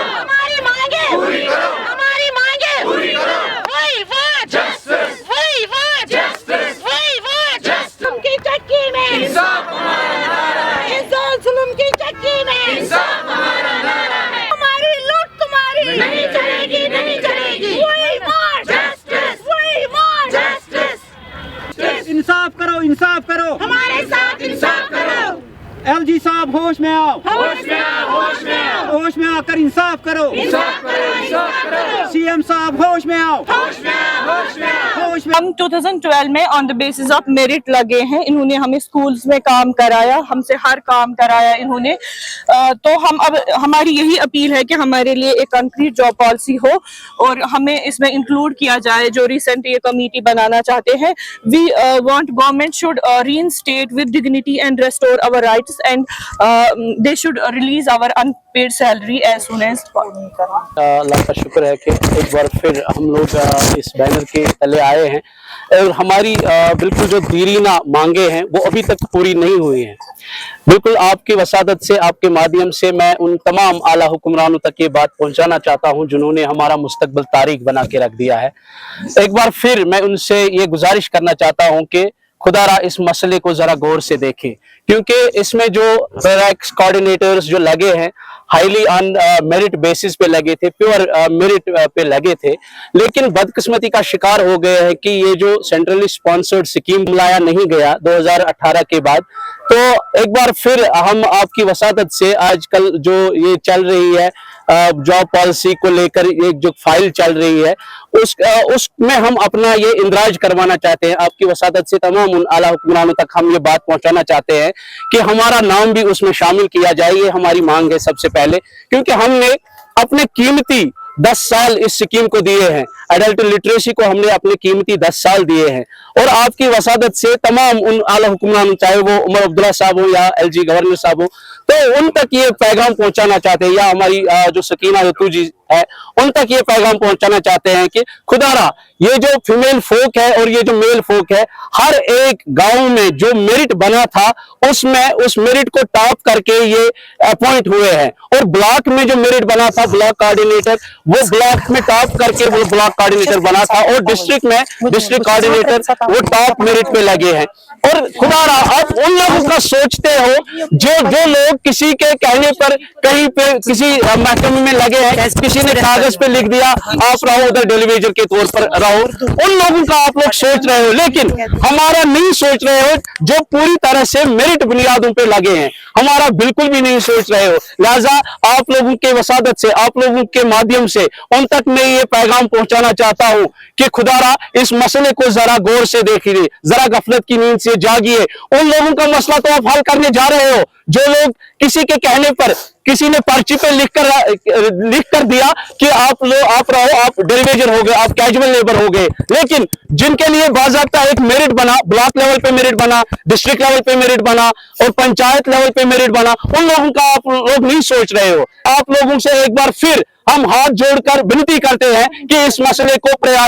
हमारी मांगे पूरी करो, हमारी मांगे पूरी करो। वही वोट जस्टिस, वही वोट जस्टिस, वही वोट जस्टिस। जुल्म की चक्की में इंसाफ हमारा नारा है, इंसान जुल्म की चक्की में इंसाफ हमारा नारा है। हमारी लूट तुम्हारी नहीं चलेगी, नहीं चलेगी। वही वोट जस्टिस, वही वोट जस्टिस। इंसाफ करो, इंसाफ करो, हमारे साथ इंसाफ करो। एलजी साहब होश में आओ, होश में आओ, होश में आओ, होश में आकर इंसाफ करो, इंसाफ करो, इंसाफ करो। सीएम साहब होश में आओ, होश में आओ, होश में आओ। होश में। हम 2012 में on the basis of merit लगे हैं। इन्होंने हमें स्कूल्स में काम कराया, हमसे हर काम कराया इन्होंने। तो हम अब हमारी यही अपील है कि हमारे लिए एक कंक्रीट जॉब पॉलिसी हो और हमें इसमें इंक्लूड किया जाए जो रिसेंट ये कमेटी बनाना चाहते हैं। We want government should reinstate with dignity and restore our rights and they should release our unpaid salary as soon as possible. अल्लाह का शुक्र है कि एक बार फिर हम लोग इस बैनर के तले आए हैं और हमारी बिल्कुल जो दीरीना मांगे हैं वो अभी तक पूरी नहीं हुई हैं। बिल्कुल आपकी वसादत से, आपके माध्यम से मैं उन तमाम आला हुक्मरानों तक ये बात पहुंचाना चाहता हूं जिन्होंने हमारा मुस्तकबिल तारीख बना के रख दिया है। एक बार फिर मैं उनसे ये गुजारिश करना चाहता हूं कि खुदारा इस मसले को जरा गौर से देखें, क्योंकि इसमें जो बैरक्स कोऑर्डिनेटर्स जो लगे हैं हाईली ऑन मेरिट बेसिस पे लगे थे, प्योर मेरिट पे लगे थे, लेकिन बदकिस्मती का शिकार हो गए हैं कि ये जो सेंट्रली स्पॉन्सर्ड स्कीम लाया नहीं गया 2018 के बाद। तो एक बार फिर हम आपकी वसादत से आजकल जो ये चल रही है जॉब पॉलिसी को लेकर एक जो फाइल चल रही है उसमें हम अपना ये इंदराज करवाना चाहते हैं। आपकी वसादत से तमाम उन आला हुक्मरानों तक हम ये बात पहुंचाना चाहते हैं कि हमारा नाम भी उसमें शामिल किया जाए। ये हमारी मांग है सबसे पहले, क्योंकि हमने अपने कीमती 10 साल इस स्कीम को दिए हैं। एडल्ट लिटरेसी को हमने अपने कीमती 10 साल दिए हैं और आपकी वसादत से तमाम उन आला हुक्मरान, चाहे वो उमर अब्दुल्ला साहब हो या एलजी गवर्नर साहब हो, तो उन तक ये पैगाम पहुंचाना चाहते हैं, या हमारी जो सकीना रतू जी है उन तक ये पैगाम पहुंचाना चाहते हैं कि खुदारा ये जो फीमेल फोक है और ये जो मेल फोक है, हर एक गांव में जो मेरिट बना था उसमें उस मेरिट को टॉप करके ये अपॉइंट हुए हैं। और ब्लॉक में जो मेरिट बना था ब्लॉक कोऑर्डिनेटर, वो ब्लॉक में टॉप करके वो ब्लॉक कोऑर्डिनेटर बना था और डिस्ट्रिक्ट में डिस्ट्रिक्ट कोऑर्डिनेटर वो टॉप मेरिट पे लगे हैं। और खुदारा आप उन लोगों का सोचते हो जो लोग किसी के कहने पर कहीं पे किसी महकमे में लगे हैं, किसी ने कागज पे लिख दिया आप रहो उधर डेलीवेजर के तौर पर रहो, उन लोगों का आप लोग सोच रहे हो, लेकिन हमारा नहीं सोच रहे हो जो पूरी तरह से मेरिट बुनियादों पे लगे हैं, हमारा बिल्कुल भी नहीं सोच रहे हो। लिहाजा आप लोगों के वसादत से, आप लोगों के माध्यम से उन तक मैं ये पैगाम पहुंचाना चाहता हूं कि खुदारा इस मसले को जरा गौर से देखिए, जरा गफलत की नींद से जागिए। उन लोगों का मसला तो आप हल करने जा रहे हो जो लोग किसी के कहने पर, किसी ने पर्ची पे लिख कर दिया कि आप रहो, आप डेलीवेजर हो गए, आप कैजुअल लेबर हो गए, लेकिन जिनके लिए बाज़ाब्ता एक मेरिट बना, ब्लॉक लेवल पे मेरिट बना, डिस्ट्रिक्ट लेवल पे मेरिट बना और पंचायत लेवल पे मेरिट बना, उन लोगों का आप लोग नहीं सोच रहे हो। आप लोगों से एक बार फिर हम हाथ जोड़कर विनती करते हैं कि इस मसले को